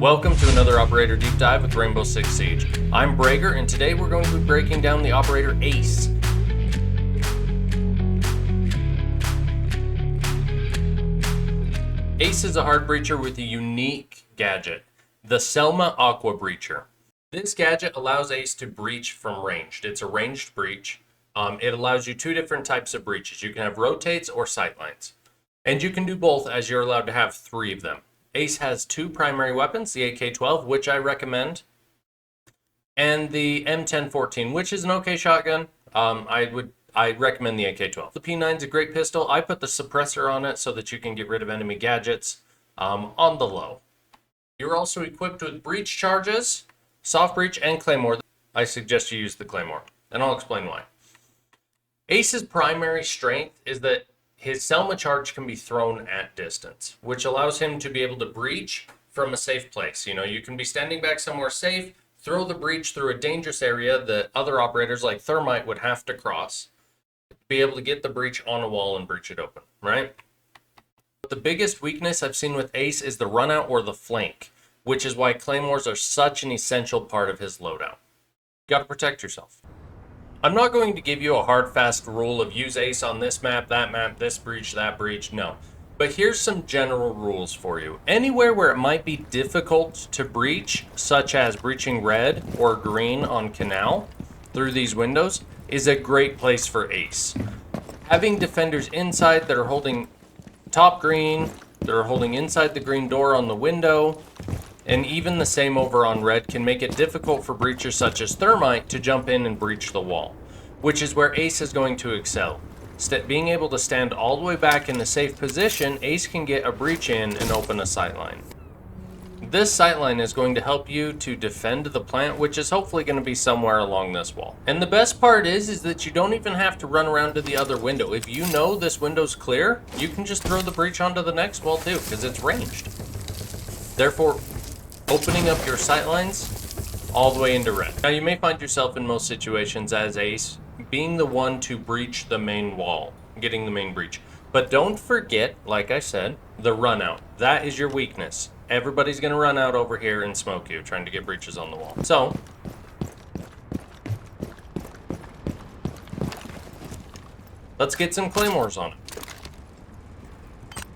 Welcome to another Operator Deep Dive with Rainbow Six Siege. I'm Bragur, and today we're going to be breaking down the Operator Ace. Ace is a hard breacher with a unique gadget, the S.E.L.M.A Aqua Breacher. This gadget allows Ace to breach from ranged. It's a ranged breach. It allows you two different types of breaches. You can have rotates or sightlines. And you can do both, as you're allowed to have 3 of them. Ace has 2 primary weapons, the AK-12, which I recommend, and the M1014, which is an okay shotgun. I'd recommend the AK-12. The P9 is a great pistol. I put the suppressor on it so that you can get rid of enemy gadgets on the low. You're also equipped with breach charges, soft breach, and claymore. I suggest you use the claymore, and I'll explain why. Ace's primary strength is that his S.E.L.M.A charge can be thrown at distance, which allows him to be able to breach from a safe place. You know, you can be standing back somewhere safe, throw the breach through a dangerous area that other operators like Thermite would have to cross, be able to get the breach on a wall and breach it open, right? But the biggest weakness I've seen with Ace is the run out or the flank, which is why claymores are such an essential part of his loadout. You gotta protect yourself. I'm not going to give you a hard, fast rule of use Ace on this map, this breach, that breach, no. But here's some general rules for you. Anywhere where it might be difficult to breach, such as breaching red or green on canal through these windows, is a great place for Ace. Having defenders inside that are holding top green, that are holding inside the green door on the window, and even the same over on red can make it difficult for breachers such as Thermite to jump in and breach the wall, which is where Ace is going to excel. Being able to stand all the way back in a safe position, Ace can get a breach in and open a sightline. This sightline is going to help you to defend the plant, which is hopefully going to be somewhere along this wall. And the best part is that you don't even have to run around to the other window. If you know this window's clear, you can just throw the breach onto the next wall too, because it's ranged. Therefore, opening up your sightlines all the way into red. Now you may find yourself in most situations as Ace being the one to breach the main wall, getting the main breach. But don't forget, like I said, the run out. That is your weakness. Everybody's going to run out over here and smoke you, trying to get breaches on the wall. So, let's get some claymores on it.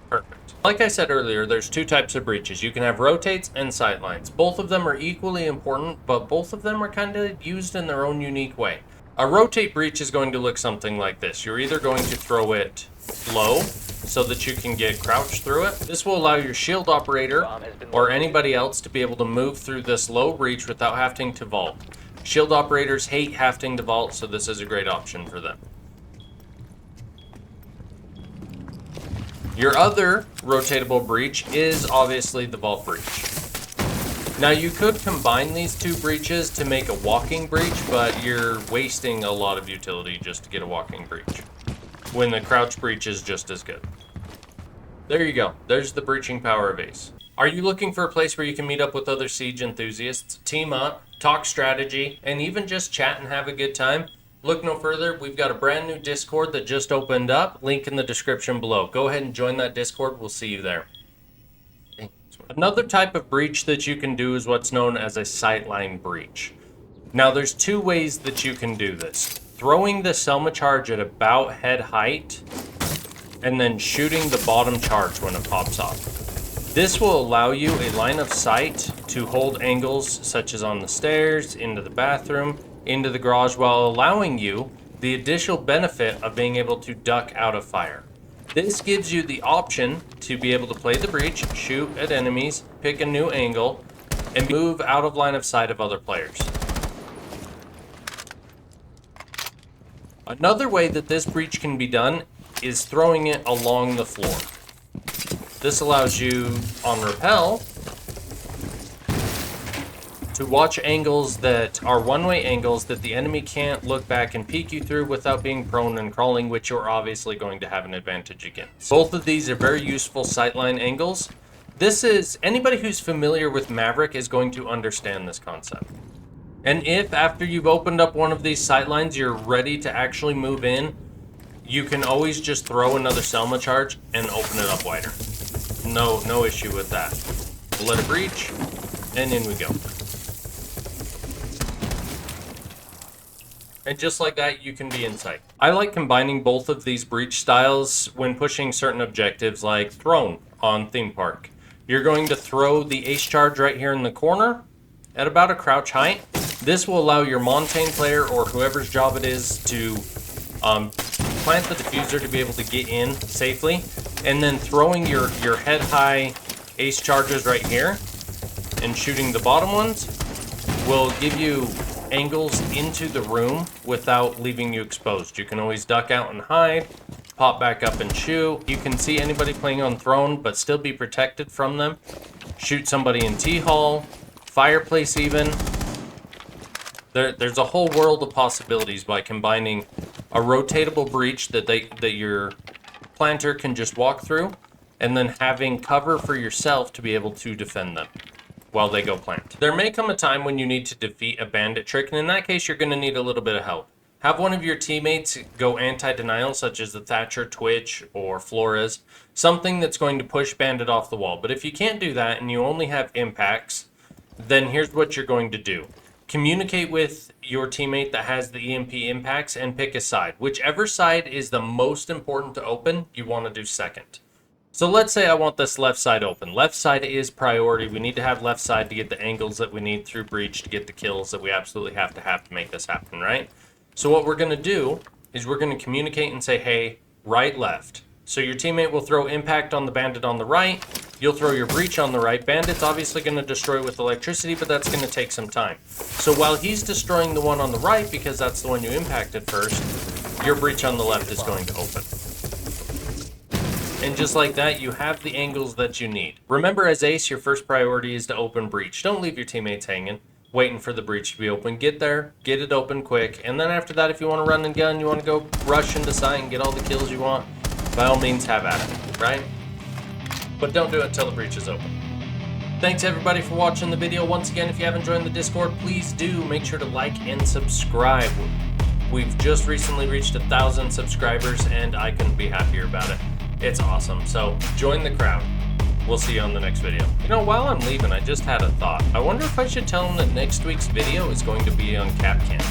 Perfect. Like I said earlier, there's 2 types of breaches. You can have rotates and sightlines. Both of them are equally important, but both of them are kind of used in their own unique way. A rotate breach is going to look something like this. You're either going to throw it low so that you can get crouched through it. This will allow your shield operator or anybody else to be able to move through this low breach without having to vault. Shield operators hate having to vault, so this is a great option for them. Your other rotatable breach is obviously the vault breach. Now you could combine these 2 breaches to make a walking breach, but you're wasting a lot of utility just to get a walking breach, when the crouch breach is just as good. There you go. There's the breaching power of Ace. Are you looking for a place where you can meet up with other Siege enthusiasts, team up, talk strategy, and even just chat and have a good time? Look no further. We've got a brand new Discord that just opened up. Link in the description below. Go ahead and join that Discord. We'll see you there. Another type of breach that you can do is what's known as a sightline breach. Now there's 2 ways that you can do this. Throwing the S.E.L.M.A charge at about head height, and then shooting the bottom charge when it pops off. This will allow you a line of sight to hold angles such as on the stairs, into the bathroom, into the garage, while allowing you the additional benefit of being able to duck out of fire. This gives you the option to be able to play the breach, shoot at enemies, pick a new angle, and move out of line of sight of other players. Another way that this breach can be done is throwing it along the floor. This allows you, on rappel, to watch angles that are one-way angles that the enemy can't look back and peek you through without being prone and crawling, which you're obviously going to have an advantage against. Both of these are very useful sightline angles. Anybody who's familiar with Maverick is going to understand this concept. And if after you've opened up one of these sightlines, you're ready to actually move in, you can always just throw another S.E.L.M.A charge and open it up wider. No issue with that. Let it breach, And in we go. And just like that, you can be in sight. I like combining both of these breach styles when pushing certain objectives like Throne on Theme Park. You're going to throw the ace charge right here in the corner at about a crouch height. This will allow your Montaigne player or whoever's job it is to plant the diffuser to be able to get in safely. And then throwing your head high ace charges right here and shooting the bottom ones will give you angles into the room without leaving you exposed. You can always duck out and hide, pop back up and shoot. You can see anybody playing on Throne but still be protected from them. Shoot somebody in T-Hall, fireplace even. There's a whole world of possibilities by combining a rotatable breach that your planter can just walk through, and then having cover for yourself to be able to defend them while they go plant. There may come a time when you need to defeat a bandit trick, and in that case, you're going to need a little bit of help. Have one of your teammates go anti-denial, such as the Thatcher, Twitch, or Flores, something that's going to push bandit off the wall. But if you can't do that and you only have impacts, then here's what you're going to do. Communicate with your teammate that has the EMP impacts and pick a side. Whichever side is the most important to open, you want to do second. So let's say I want this left side open. Left side is priority. We need to have left side to get the angles that we need through breach to get the kills that we absolutely have to make this happen, right? So what we're going to do is we're going to communicate and say, hey, right, left. So your teammate will throw impact on the bandit on the right. You'll throw your breach on the right. Bandit's obviously going to destroy with electricity, but that's going to take some time. So while he's destroying the one on the right, because that's the one you impacted first, your breach on the left is going to open. And just like that, you have the angles that you need. Remember, as ace, your first priority is to open breach. Don't leave your teammates hanging, waiting for the breach to be open. Get there, get it open quick, and then after that, if you want to run and gun, you want to go rush into sight and get all the kills you want, by all means, have at it, right? But don't do it until the breach is open. Thanks everybody for watching the video. Once again, if you haven't joined the Discord, please do make sure to like and subscribe. We've just recently reached 1,000 subscribers, and I couldn't be happier about it. It's awesome. So join the crowd. We'll see you on the next video. You know, while I'm leaving, I just had a thought. I wonder if I should tell them that next week's video is going to be on Capcan.